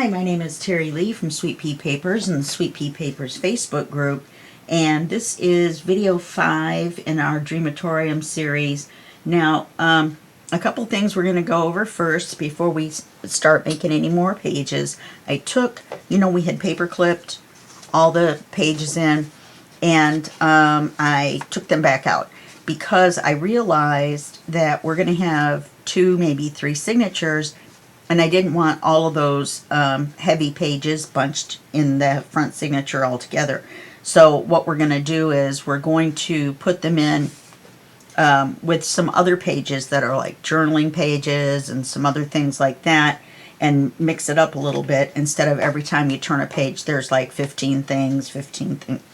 Hi, my name is Terry Lee from Sweet Pea Papers and the Sweet Pea Papers Facebook group, and this is video 5 in our Dreamatorium series. Now, a couple things we're going to go over first before we start making any more pages. I took, we had paper clipped all the pages in, and I took them back out because I realized that we're going to have 2, maybe 3 signatures, and I didn't want all of those heavy pages bunched in the front signature all together. So what we're going to do is we're going to put them in with some other pages that are like journaling pages and some other things like that, and mix it up a little bit instead of every time you turn a page there's like 15 things,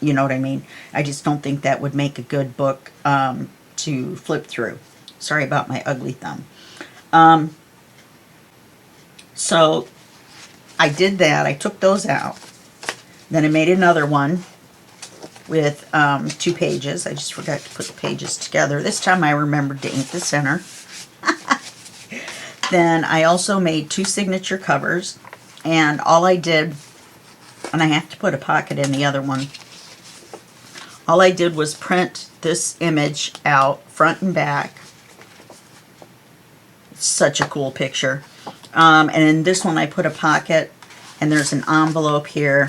you know what I mean? I just don't think that would make a good book to flip through. Sorry about my ugly thumb. So I did that. I took those out. Then I made another one with 2 pages. I just forgot to put the pages together. This time I remembered to ink the center. Then I also made 2 signature covers, and all I did, and I have to put a pocket in the other one, all I did was print this image out front and back. It's such a cool picture. And in this one I put a pocket, and there's an envelope here,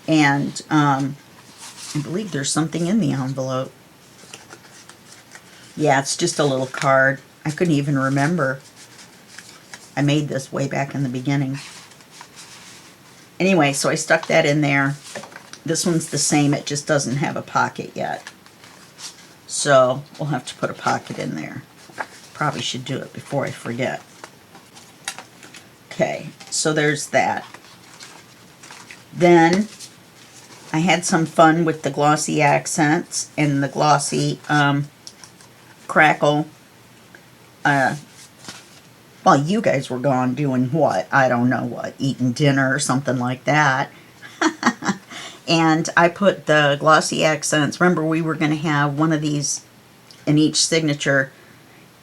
and I believe there's something in the envelope. Yeah, it's just a little card. I couldn't even remember. I made this way back in the beginning. Anyway, so I stuck that in there. This one's the same, it just doesn't have a pocket yet. So we'll have to put a pocket in there. Probably should do it before I forget. Okay, so there's that. Then I had some fun with the glossy accents and the glossy crackle. Well, you guys were gone doing what? I don't know what, eating dinner or something like that. And I put the glossy accents. Remember, we were going to have one of these in each signature,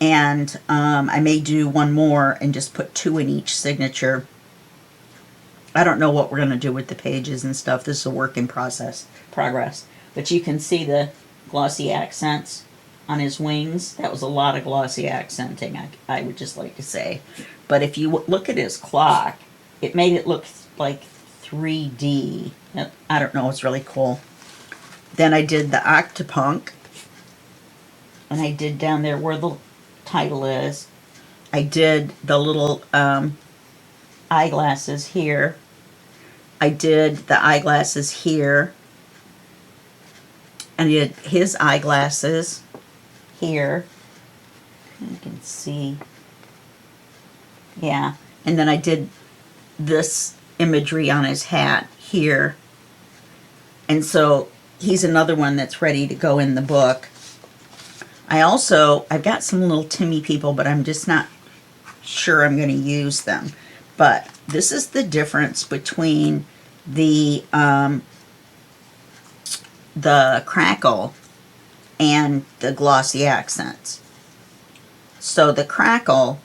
and I may do one more and just put 2 in each signature. I don't know what we're going to do with the pages and stuff. This is a work in progress. But you can see the glossy accents on his wings. That was a lot of glossy accenting, I would just like to say. But if you look at his clock, it made it look like 3D. I don't know, it's really cool. Then I did the Octopunk, and I did down there where the title is. I did the little eyeglasses here. I did the eyeglasses here. And I did his eyeglasses here. You can see. Yeah. And then I did this imagery on his hat here. And so he's another one that's ready to go in the book. I've got some little Timmy people, but I'm just not sure I'm going to use them. But this is the difference between the crackle and the glossy accents. So the crackle,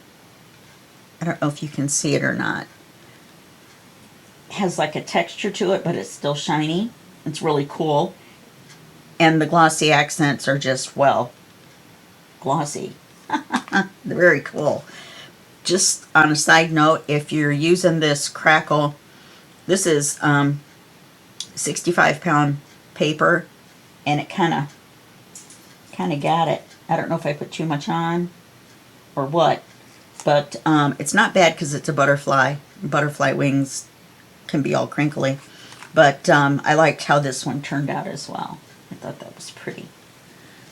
I don't know if you can see it or not, has like a texture to it, but it's still shiny. It's really cool. And the glossy accents are just, well, glossy. They're very cool. Just on a side note, if you're using this crackle, this is 65-pound paper, and it kind of got it. I don't know if I put too much on or what, but it's not bad because it's a butterfly. Butterfly wings can be all crinkly, but I liked how this one turned out as well. I thought that was pretty.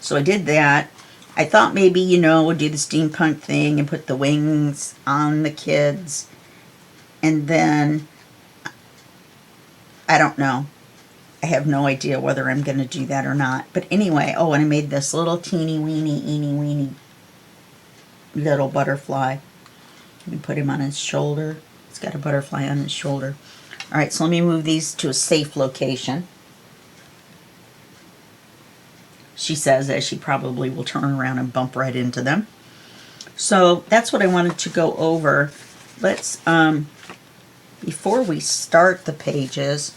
So I did that. I thought maybe, we'd do the steampunk thing and put the wings on the kids. And then, I don't know. I have no idea whether I'm going to do that or not. But anyway, oh, and I made this little teeny weeny, eeny weeny little butterfly. You can put him on his shoulder. He's got a butterfly on his shoulder. All right, so let me move these to a safe location. She says, as she probably will turn around and bump right into them. So that's what I wanted to go over. Let's before we start the pages,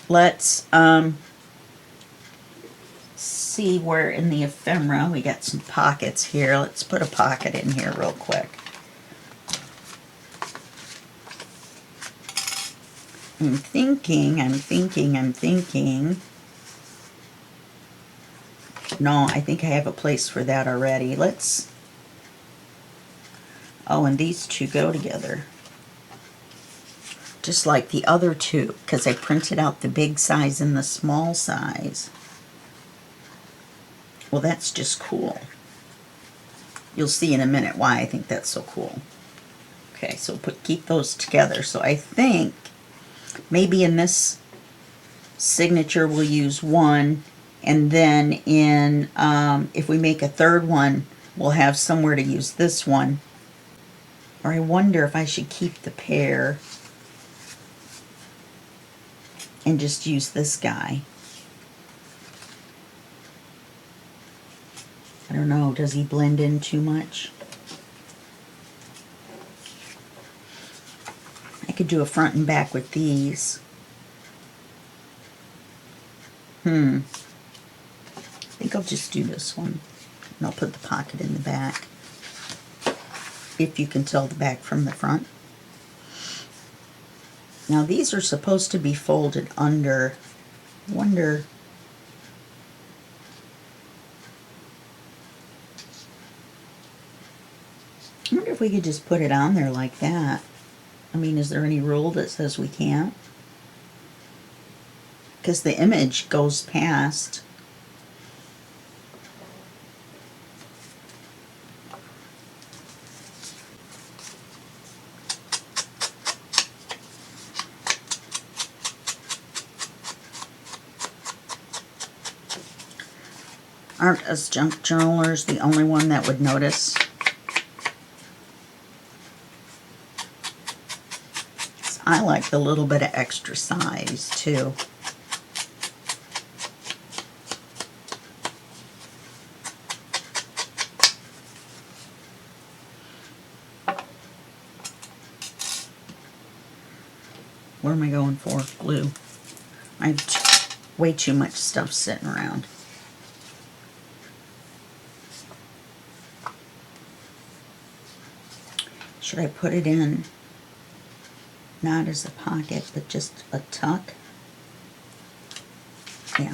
let's see where in the ephemera we got some pockets here. Let's put a pocket in here real quick. I'm thinking. No, I think I have a place for that already. Let's, oh, and these two go together. Just like the other two, because I printed out the big size and the small size. Well, that's just cool. You'll see in a minute why I think that's so cool. Okay, so keep those together. So I think maybe in this signature we'll use one, and then in if we make a third one, we'll have somewhere to use this one. Or I wonder if I should keep the pair and just use this guy. I don't know, does he blend in too much? I could do a front and back with these. I think I'll just do this one. And I'll put the pocket in the back, if you can tell the back from the front. Now these are supposed to be folded under. I wonder if we could just put it on there like that. I mean, is there any rule that says we can't? Because the image goes past. Aren't us junk journalers the only one that would notice? I like the little bit of extra size too. What am I going for? Glue. I have way too much stuff sitting around. Should I put it in, not as a pocket, but just a tuck? Yeah.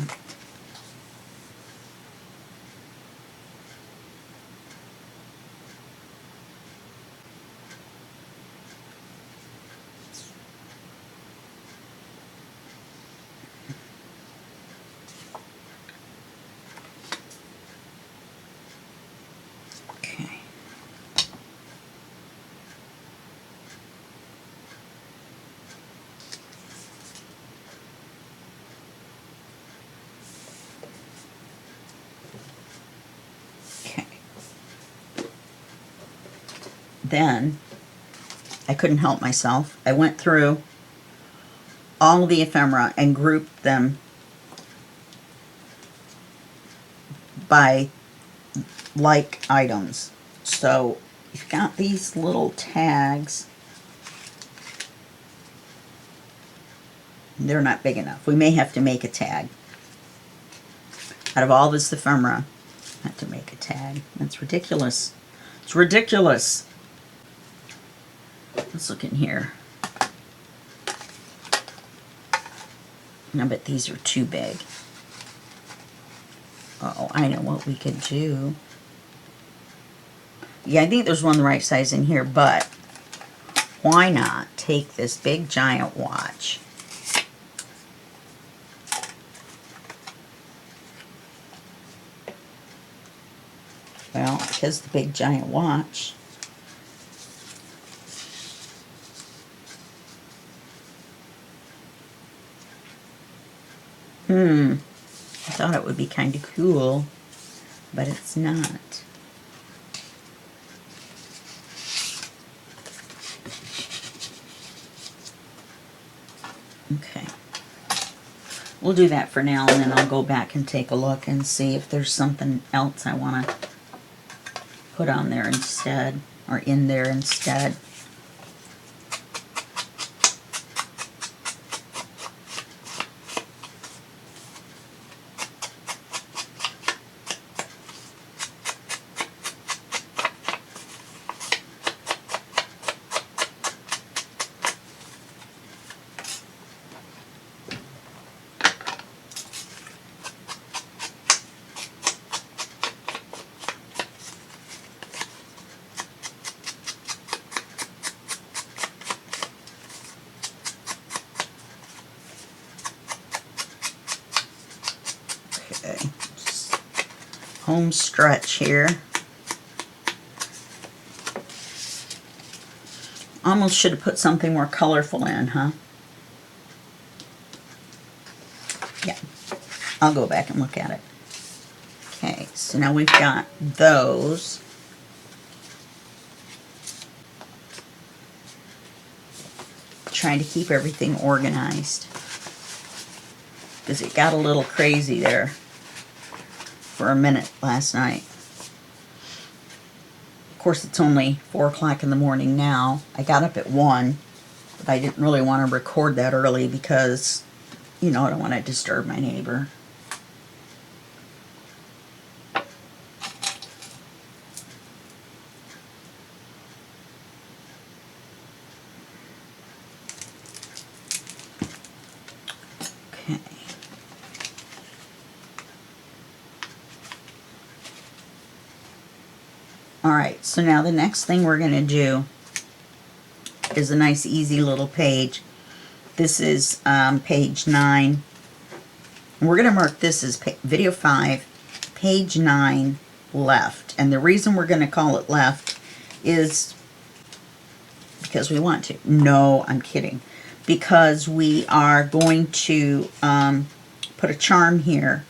Then I couldn't help myself. I went through all of the ephemera and grouped them by like items. So you've got these little tags. They're not big enough. We may have to make a tag. Out of all this ephemera, I have to make a tag. That's ridiculous. It's ridiculous. Let's look in here. I bet these are too big. Oh, I know what we could do. Yeah, I think there's one the right size in here, but why not take this big giant watch? Well, because the big giant watch. I thought it would be kind of cool, but it's not. Okay. We'll do that for now, and then I'll go back and take a look and see if there's something else I want to put on there instead, or in there instead. Okay, just home stretch here. Almost should have put something more colorful in, huh? Yeah, I'll go back and look at it. Okay, so now we've got those. Trying to keep everything organized because it got a little crazy there for a minute last night. Of course, it's only 4 o'clock in the morning now. I got up at 1, but I didn't really want to record that early because, you know, I don't want to disturb my neighbor. Okay. Alright, so now the next thing we're going to do is a nice easy little page. This is page 9. And we're going to mark this as video 5, page 9, left. And the reason we're going to call it left is because we want to. No, I'm kidding. Because we are going to put a charm here.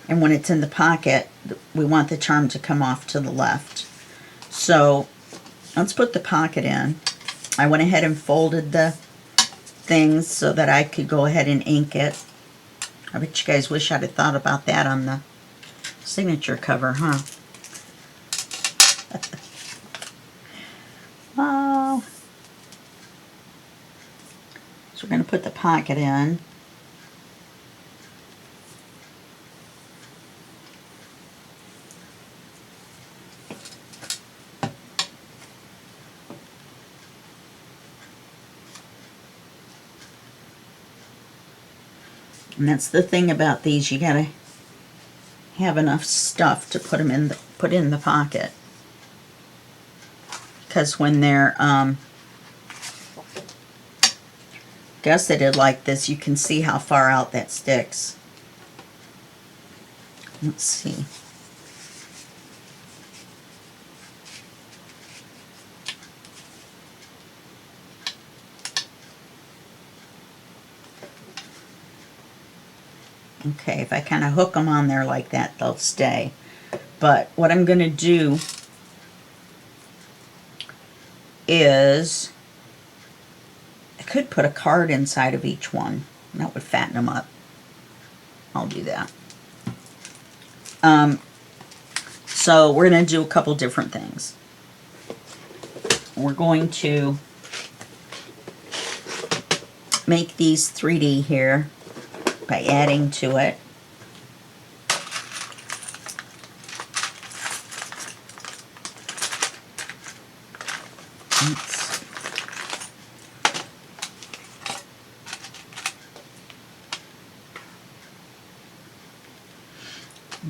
And when it's in the pocket, we want the charm to come off to the left. So let's put the pocket in. I went ahead and folded the things so that I could go ahead and ink it. I bet you guys wish I'd have thought about that on the signature cover, huh? Oh. So we're going to put the pocket in. And that's the thing about these, you gotta have enough stuff to put them in the pocket. Because when they're gusseted like this, you can see how far out that sticks. Let's see. Okay, if I kind of hook them on there like that, they'll stay. But what I'm going to do is, I could put a card inside of each one. That would fatten them up. I'll do that. So we're going to do a couple different things. We're going to make these 3D here by adding to it.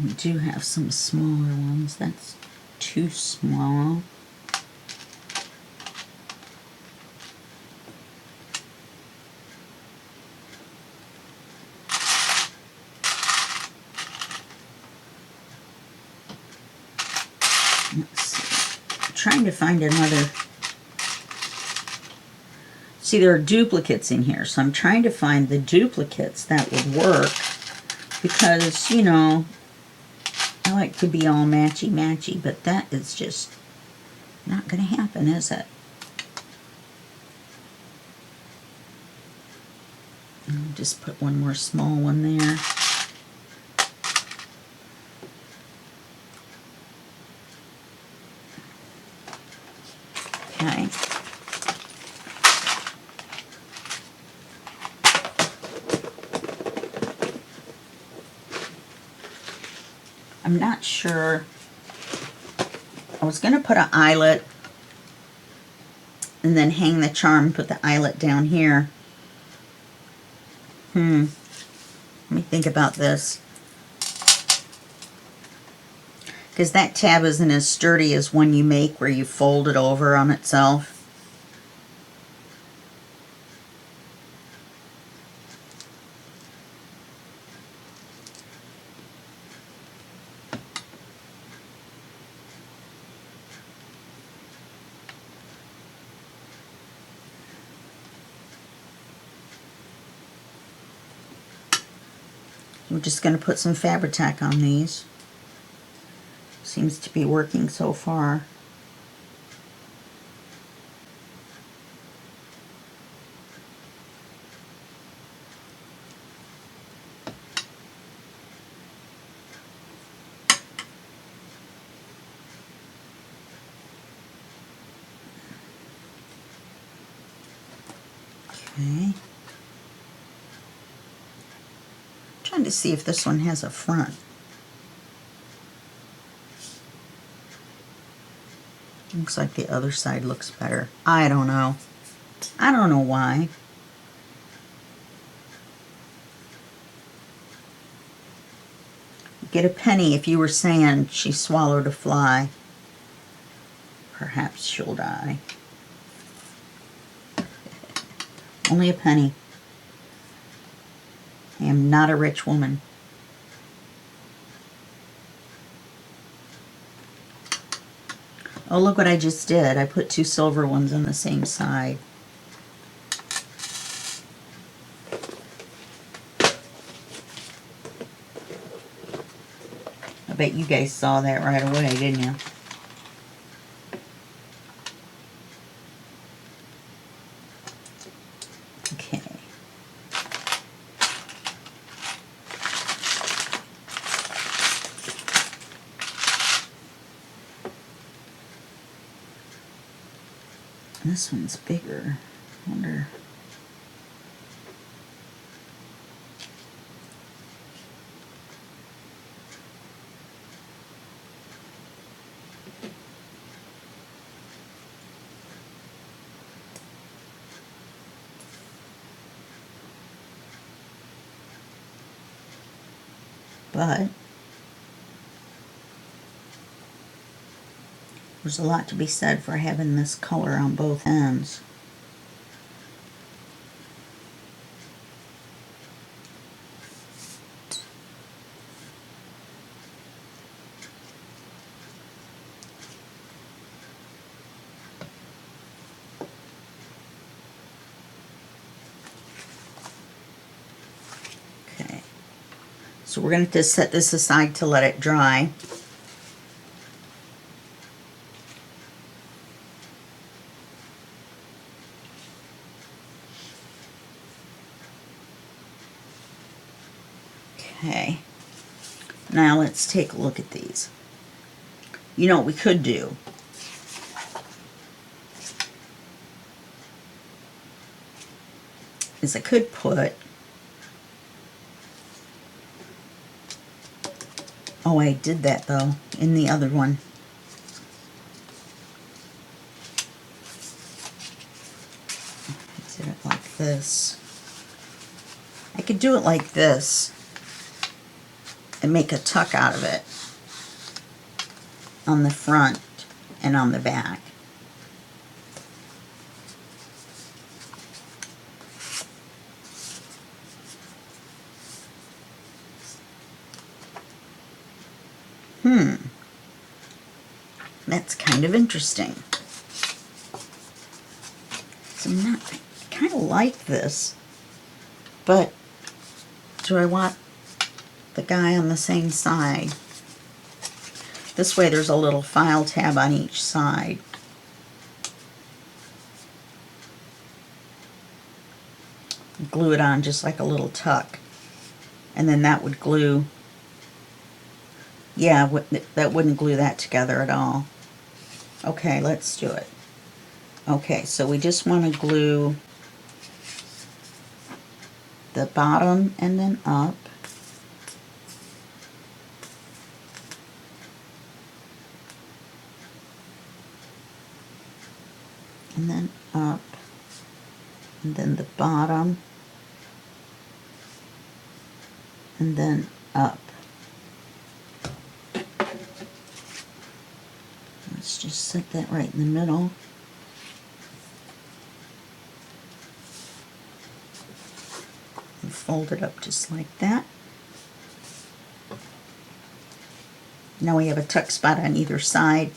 We do have some smaller ones. That's too small. Let's see. I'm trying to find another. See, there are duplicates in here, so I'm trying to find the duplicates that would work because, you know, I like to be all matchy-matchy, but that is just not going to happen, is it? I'll just put one more small one there. Okay. I'm not sure. I was going to put an eyelet and then hang the charm, put the eyelet down here. Let me think about this. Because that tab isn't as sturdy as one you make where you fold it over on itself. We're just going to put some Fabri-Tac on these. Seems to be working so far. Okay. Trying to see if this one has a front. Looks like the other side looks better. I don't know. I don't know why. Get a penny if you were saying she swallowed a fly. Perhaps she'll die. Only a penny. I am not a rich woman. Oh, look what I just did. I put two silver ones on the same side. I bet you guys saw that right away, didn't you? Okay. This one's bigger. I wonder. But there's a lot to be said for having this color on both ends. Okay, so we're going to set this aside to let it dry. Okay, now let's take a look at these. You know what we could do? Is I could put, oh, I did that though in the other one. Did it like this. I could do it like this and make a tuck out of it on the front and on the back. That's kind of interesting. So I kind of like this, but do I want the guy on the same side? This way there's a little file tab on each side. Glue it on just like a little tuck. And then that would glue, yeah, that wouldn't glue that together at all. Okay, let's do it. Okay, so we just want to glue the bottom and then up. And then up. And then the bottom. And then up. Let's just set that right in the middle. And fold it up just like that. Now we have a tuck spot on either side,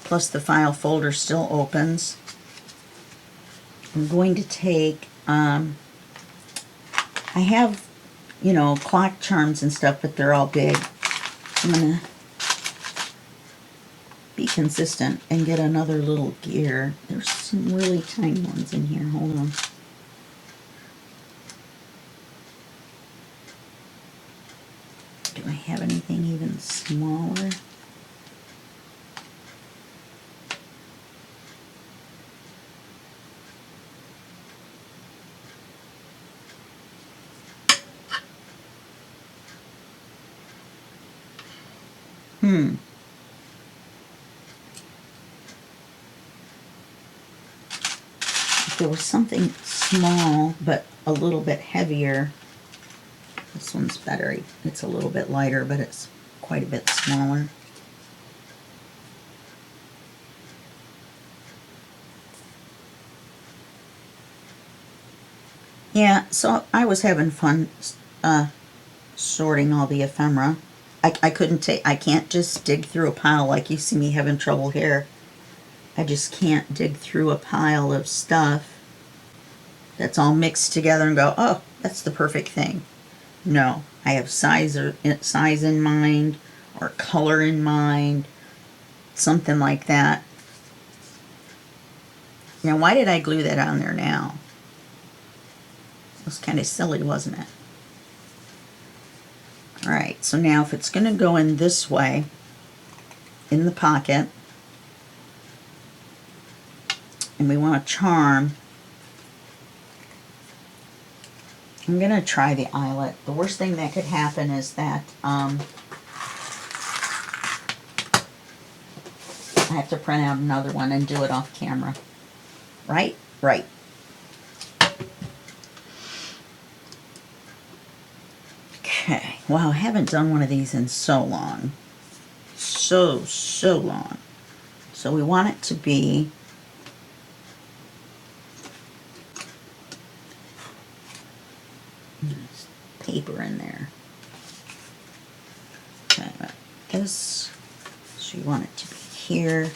plus the file folder still opens. I'm going to take, I have you know, clock charms and stuff, but they're all big. I'm gonna be consistent and get another little gear. There's some really tiny ones in here. Hold on. Do I have anything even smaller? If there was something small but a little bit heavier, this one's better. It's a little bit lighter, but it's quite a bit smaller. Yeah, so I was having fun sorting all the ephemera. I can't just dig through a pile like you see me having trouble here. I just can't dig through a pile of stuff that's all mixed together and go, oh, that's the perfect thing. No, I have size in mind or color in mind, something like that. Now, why did I glue that on there now? It was kind of silly, wasn't it? All right, so now if it's going to go in this way, in the pocket, and we want a charm, I'm going to try the eyelet. The worst thing that could happen is that I have to print out another one and do it off camera. Right? Right. Okay. Wow, I haven't done one of these in so long. So long. So we want it to be paper in there. Okay, like this. So you want it to be here.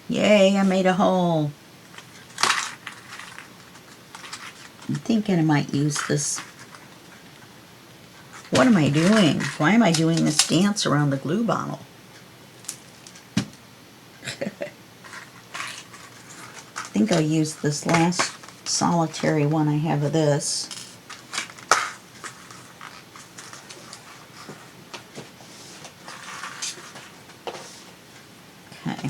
Yay, I made a hole. I'm thinking I might use this. What am I doing? Why am I doing this dance around the glue bottle? I think I'll use this last solitary one I have of this. Okay.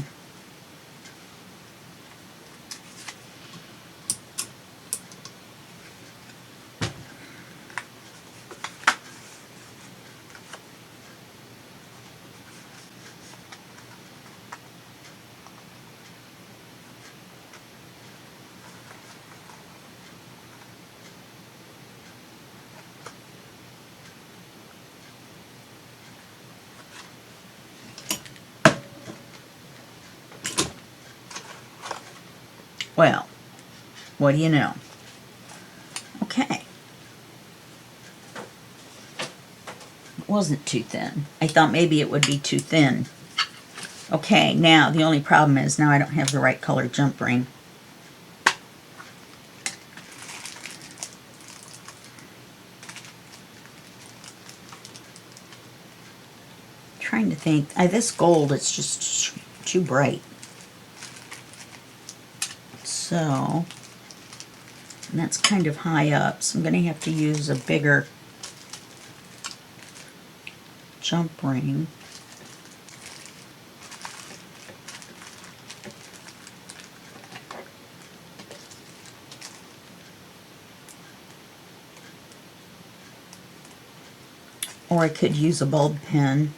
Well, what do you know? Okay. It wasn't too thin. I thought maybe it would be too thin. Okay, now the only problem is now I don't have the right color jump ring. Trying to think. This gold, it's just too bright. So, and that's kind of high up, so I'm going to have to use a bigger jump ring. Or I could use a bulb pen.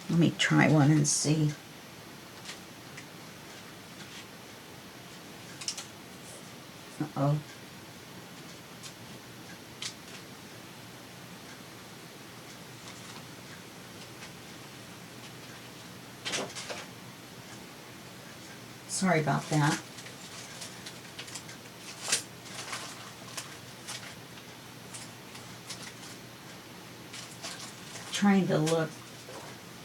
Let me try one and see. Uh-oh. Sorry about that. Trying to look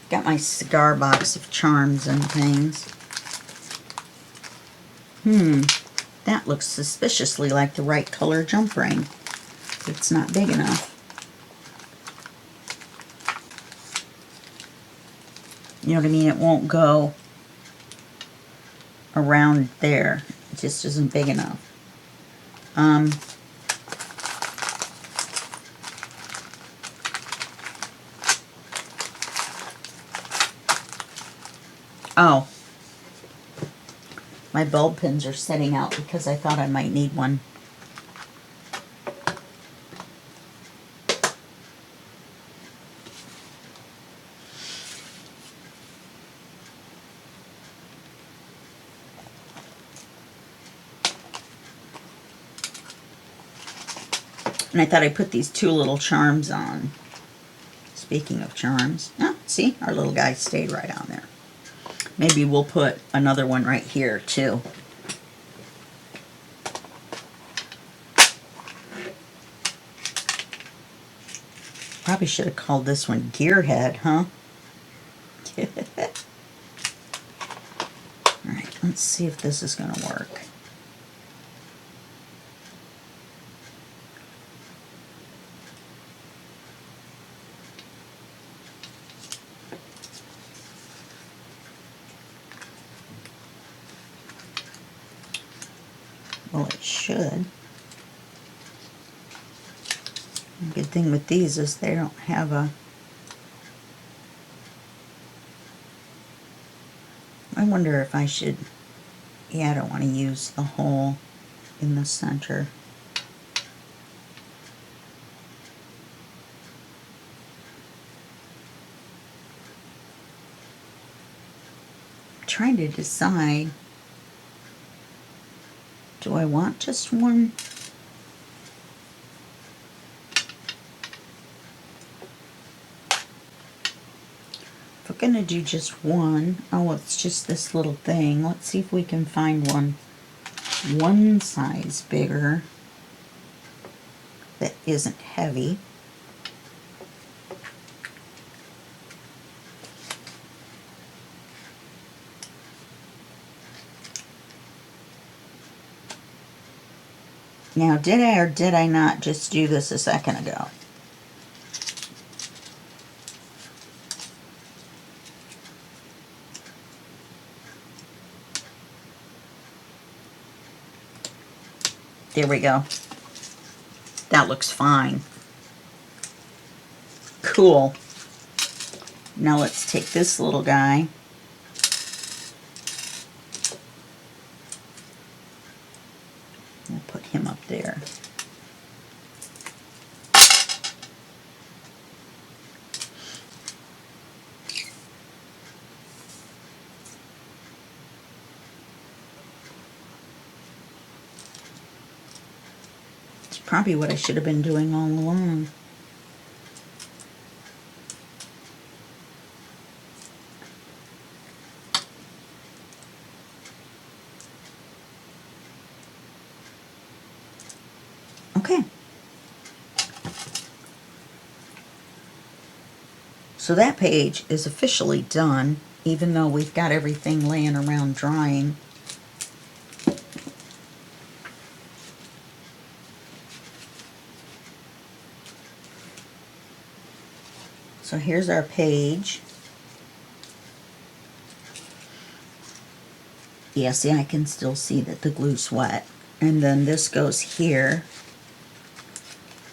Got my cigar box of charms and things. That looks suspiciously like the right color jump ring. It's not big enough. You know what I mean? It won't go around there. It just isn't big enough. Oh, my bulb pins are setting out because I thought I might need one. And I thought I'd put these two little charms on. Speaking of charms. Oh, see? Our little guy stayed right on there. Maybe we'll put another one right here, too. Probably should have called this one Gearhead, huh? Alright, let's see if this is going to work. Well, it should. The good thing with these is they don't have a... I wonder if I should... Yeah, I don't want to use the hole in the center. I'm trying to decide... Do I want just one? If we're gonna do just one, oh, it's just this little thing. Let's see if we can find one size bigger that isn't heavy. Now, did I or did I not just do this a second ago? There we go. That looks fine. Cool. Now let's take this little guy. We'll put him up there. It's probably what I should have been doing all along. Okay. So that page is officially done, even though we've got everything laying around drying. So here's our page. Yeah, see, I can still see that the glue's wet. And then this goes here.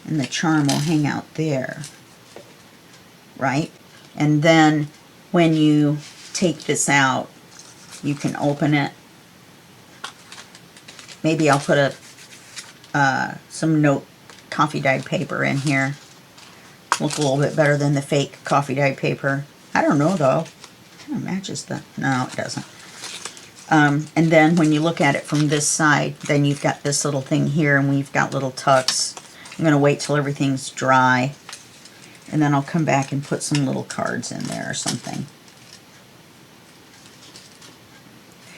And the charm will hang out there. Right? And then when you take this out, you can open it. Maybe I'll put some note coffee dyed paper in here. Look a little bit better than the fake coffee dyed paper. I don't know though. Kind of matches the... No, it doesn't. And then when you look at it from this side, then you've got this little thing here, and we've got little tucks. I'm going to wait till everything's dry, and then I'll come back and put some little cards in there or something.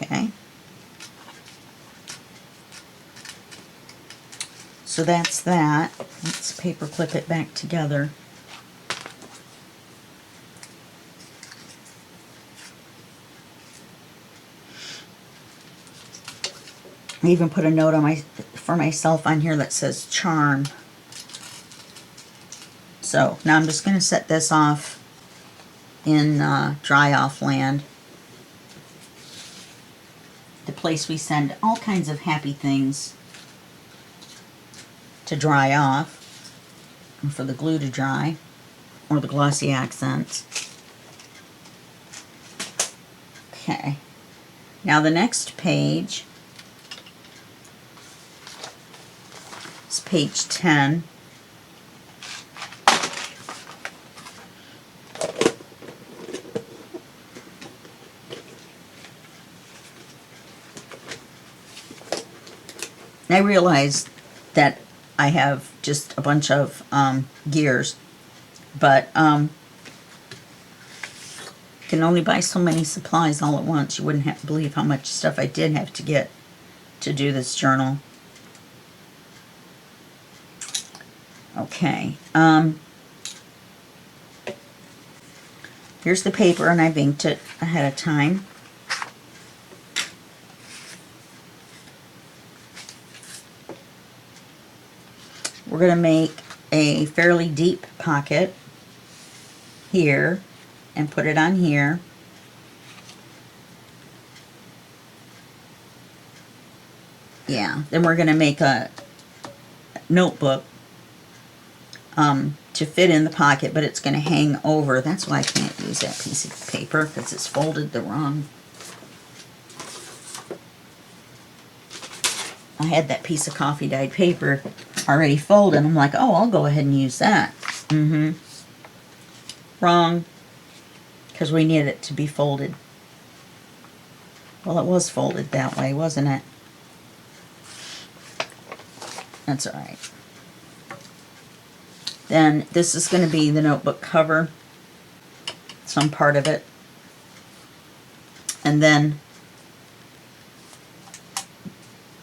Okay. So that's that. Let's paper clip it back together. I even put a note on for myself on here that says charm. So now I'm just going to set this off in dry off land, the place we send all kinds of happy things to dry off, and for the glue to dry, or the glossy accents. Okay, now the next page is page 10. I realize that I have just a bunch of gears, but can only buy so many supplies all at once. You wouldn't believe how much stuff I did have to get to do this journal. Okay, here's the paper, and I've inked it ahead of time. We're going to make a fairly deep pocket here and put it on here. Yeah, then we're going to make a notebook to fit in the pocket, but it's going to hang over. That's why I can't use that piece of paper, because it's folded the wrong. I had that piece of coffee dyed paper already folded. I'm like, oh, I'll go ahead and use that. Wrong, because we needed it to be folded. Well, it was folded that way, wasn't it? That's all right. Then this is going to be the notebook cover, some part of it. And then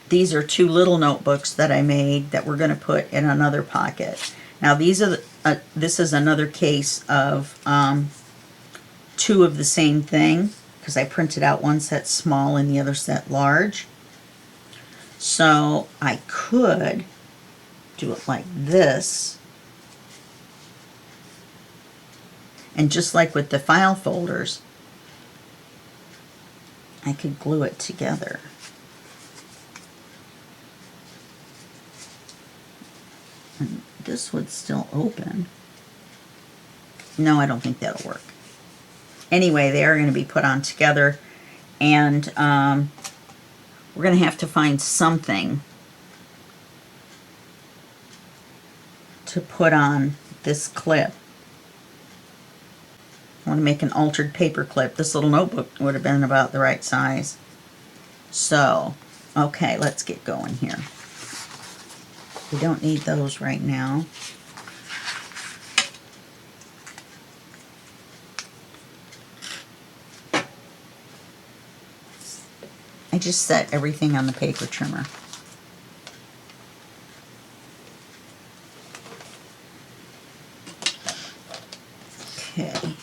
these are two little notebooks that I made that we're going to put in another pocket. Now these are this is another case of two of the same thing, because I printed out one set small and the other set large. So I could do it like this. And just like with the file folders, I could glue it together. And this would still open. No, I don't think that'll work. Anyway, they are going to be put on together, and we're going to have to find something to put on this clip. I want to make an altered paper clip. This little notebook would have been about the right size. So, okay, let's get going here. We don't need those right now. I just set everything on the paper trimmer. Okay.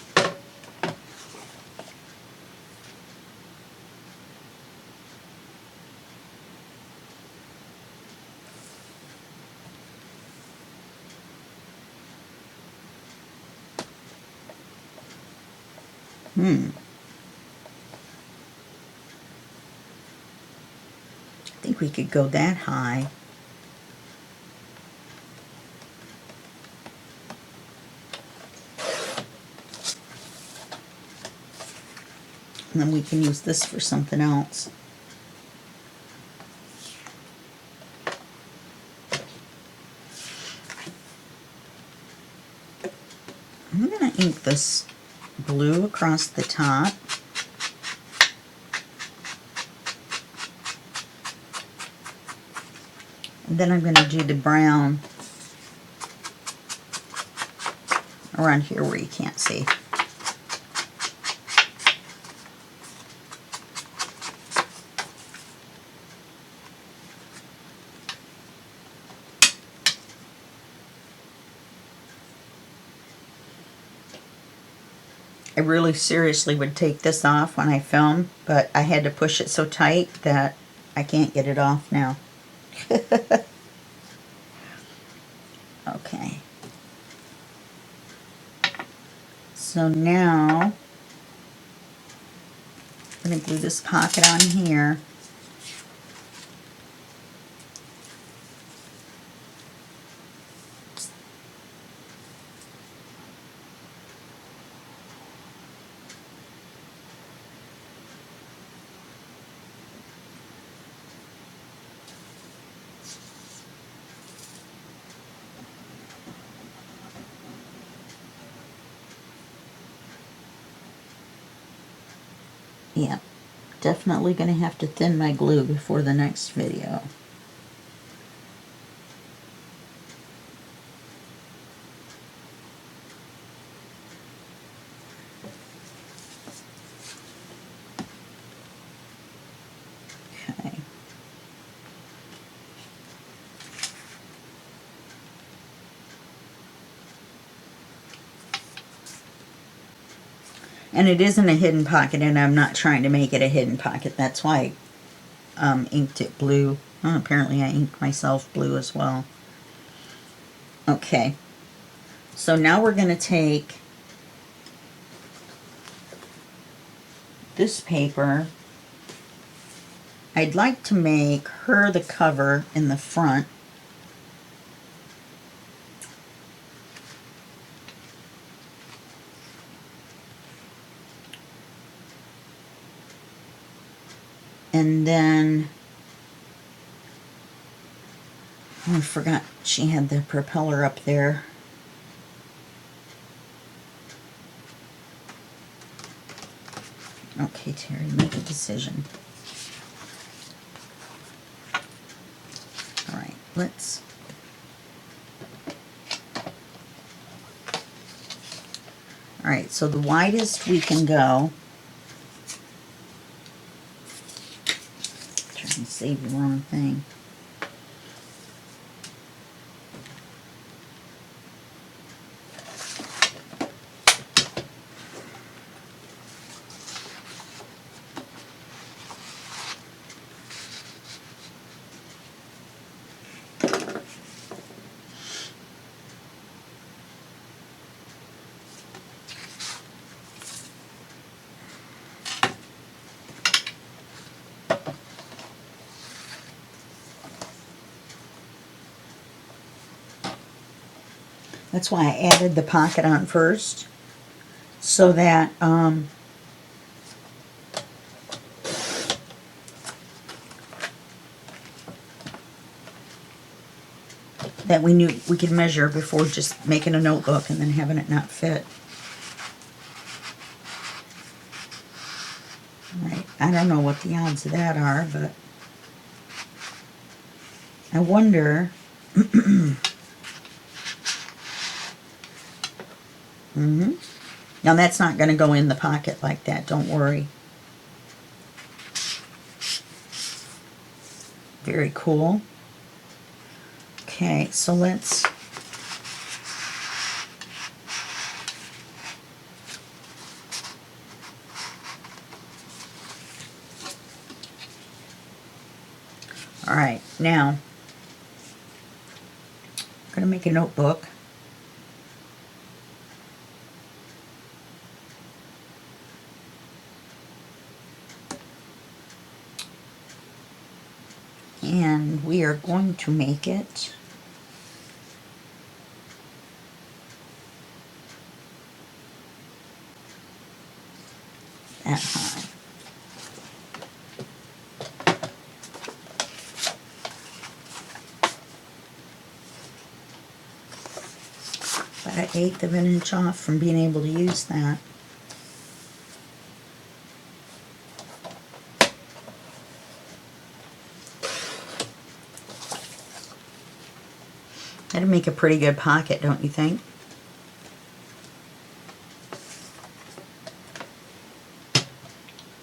I think we could go that high. And then we can use this for something else. I'm going to ink this blue across the top. And then I'm going to do the brown around here where you can't see. I really seriously would take this off when I film, but I had to push it so tight that I can't get it off now. Okay. So now I'm going to glue this pocket on here. Yeah, definitely going to have to thin my glue before the next video. Okay. And it isn't a hidden pocket, and I'm not trying to make it a hidden pocket. That's why I inked it blue. Oh, apparently I inked myself blue as well. Okay. So now we're going to take this paper. I'd like to make her the cover in the front. And then, oh, I forgot she had the propeller up there. Okay, Terry, make a decision. All right, let's... All right, so the widest we can go... Trying to save the wrong thing. That's why I added the pocket on first, so that that we knew we could measure before just making a notebook and then having it not fit. All right, I don't know what the odds of that are, but I wonder. Now that's not going to go in the pocket like that, don't worry. Very cool. Okay, so let's... All right, now I'm going to make a notebook. And we are going to make it that high. About an eighth of an inch off from being able to use that. That'd make a pretty good pocket, don't you think?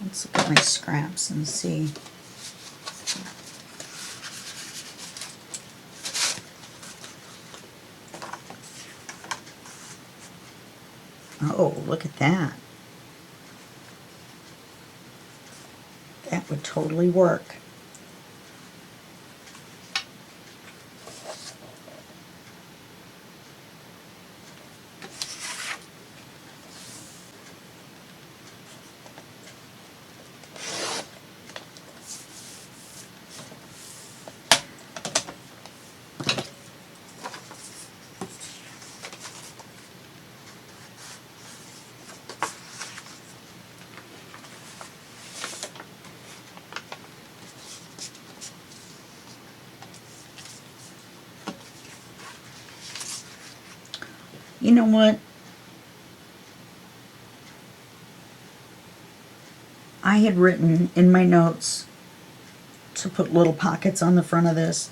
Let's look at my scraps and see. Oh, look at that. That would totally work. You know what? I had written in my notes to put little pockets on the front of this.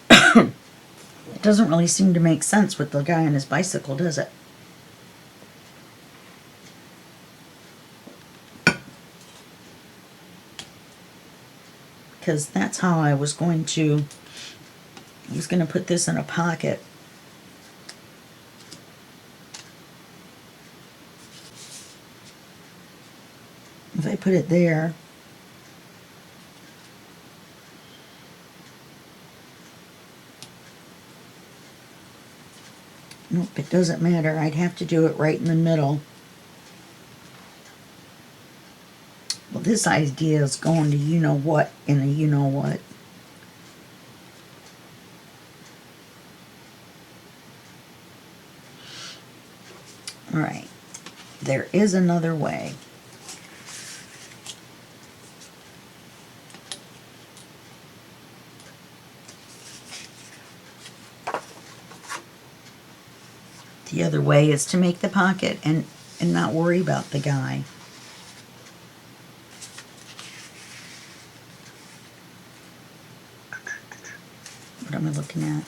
It doesn't really seem to make sense with the guy on his bicycle, does it? Because that's how I was going to put this in a pocket. If I put it there, nope, it doesn't matter. I'd have to do it right in the middle. Well, this idea is going to you-know-what in a you-know-what. All right, there is another way. The other way is to make the pocket and not worry about the guy. What am I looking at?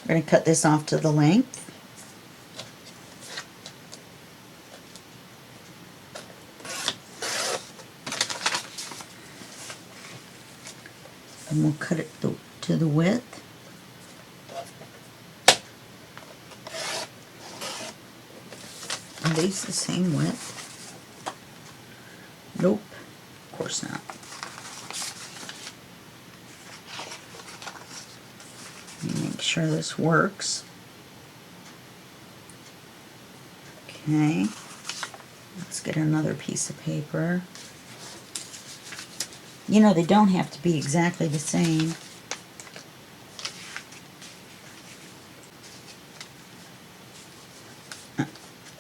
We're going to cut this off to the length. And we'll cut it to the width. Are these the same width? Nope, of course not. Make sure this works. Okay, let's get another piece of paper. You know, they don't have to be exactly the same.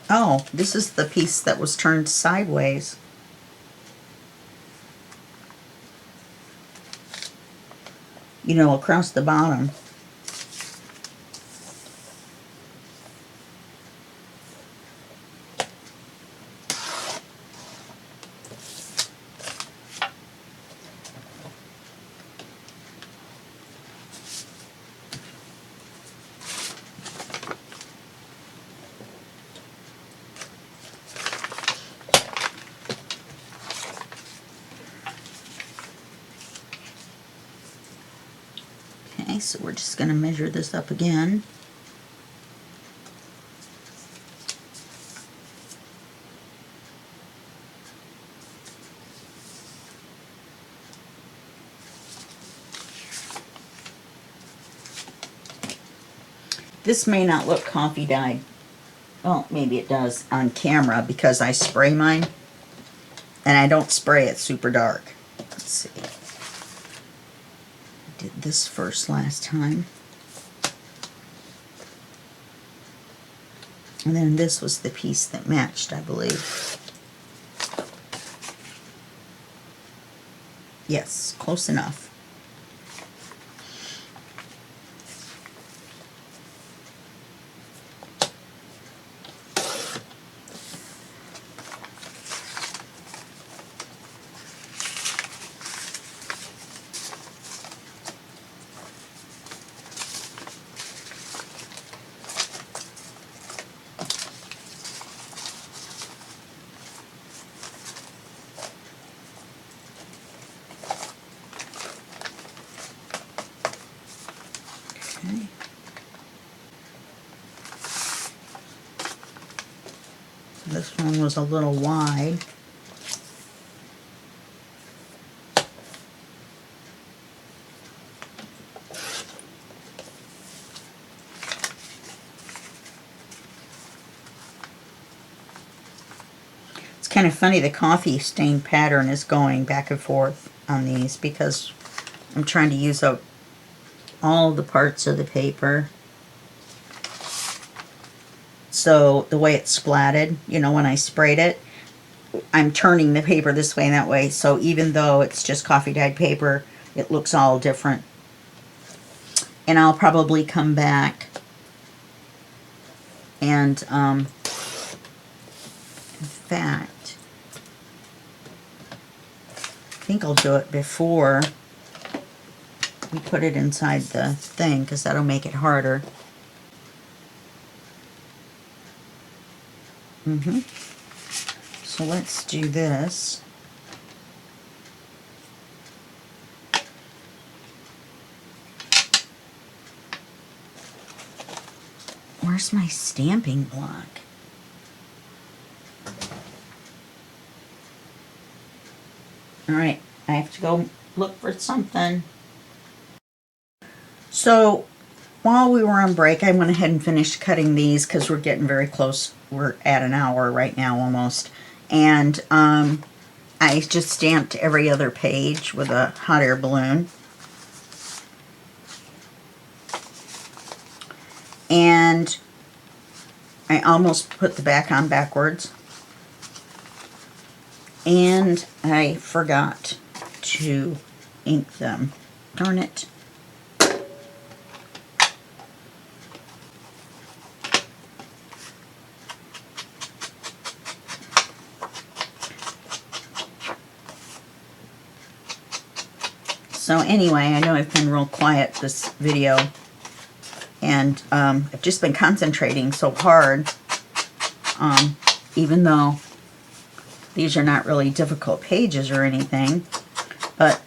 Oh, this is the piece that was turned sideways. You know, across the bottom. Okay, so we're just going to measure this up again. This may not look coffee dyed. Well, maybe it does on camera because I spray mine. And I don't spray it super dark. Let's see. I did this first last time. And then this was the piece that matched, I believe. Yes, close enough. Okay. This one was a little wide. It's kind of funny, the coffee stain pattern is going back and forth on these because I'm trying to use a all the parts of the paper. So the way it's splatted, you know, when I sprayed it, I'm turning the paper this way and that way. So even though it's just coffee dyed paper, it looks all different. And I'll probably come back and, in fact, I think I'll do it before we put it inside the thing, because that'll make it harder. So let's do this. Where's my stamping block? Alright, I have to go look for something. So, while we were on break, I went ahead and finished cutting these because we're getting very close. We're at an hour right now almost. And I just stamped every other page with a hot air balloon. And I almost put the back on backwards. And I forgot to ink them. Darn it. So anyway, I know I've been real quiet this video, and I've just been concentrating so hard, even though these are not really difficult pages or anything, but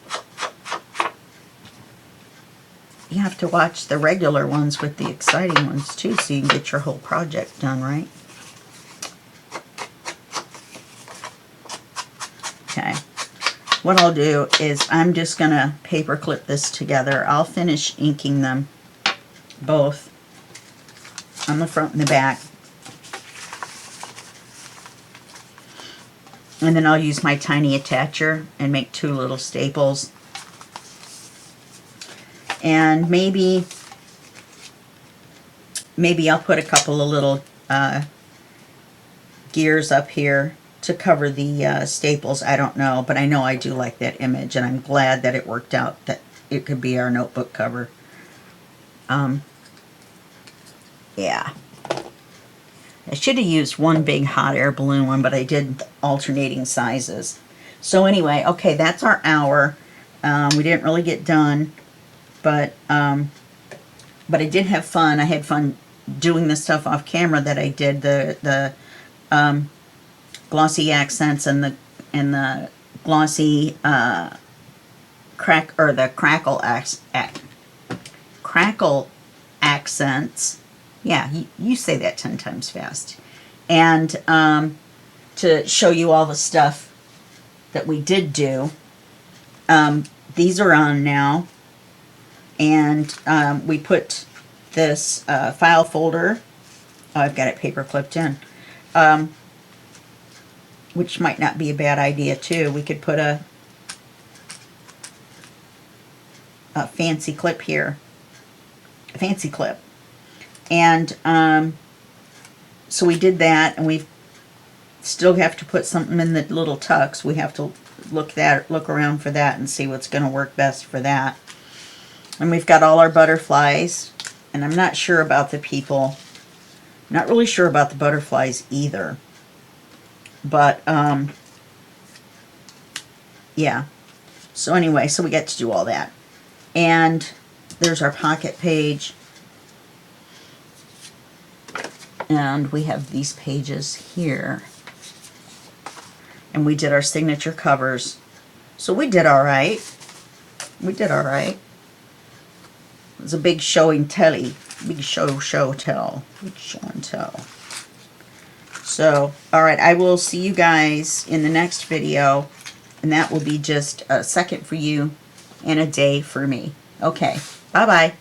you have to watch the regular ones with the exciting ones too, so you can get your whole project done, right? Okay. What I'll do is I'm just going to paper clip this together. I'll finish inking them both on the front and the back. And then I'll use my tiny attacher and make 2 little staples. And maybe I'll put a couple of little gears up here to cover the staples. I don't know, but I know I do like that image, and I'm glad that it worked out that it could be our notebook cover. Yeah. I should have used one big hot air balloon one, but I did alternating sizes. So anyway, okay, that's our hour. We didn't really get done, but I did have fun. I had fun doing the stuff off camera that I did, the glossy accents and the glossy crackle accents. Yeah, you say that 10 times fast. And to show you all the stuff that we did do. These are on now. And we put this file folder. Oh, I've got it paper clipped in. Which might not be a bad idea too. We could put a fancy clip here. A fancy clip. And so we did that, and we still have to put something in the little tucks. We have to look around for that and see what's going to work best for that. And we've got all our butterflies, and I'm not sure about the people. Not really sure about the butterflies either. But yeah. So anyway, so we get to do all that. And there's our pocket page. And we have these pages here. And we did our signature covers. So we did all right. We did all right. It was a big show and telly. Big show tell. Big show and tell. So, all right, I will see you guys in the next video. And that will be just a second for you and a day for me. Okay, bye-bye.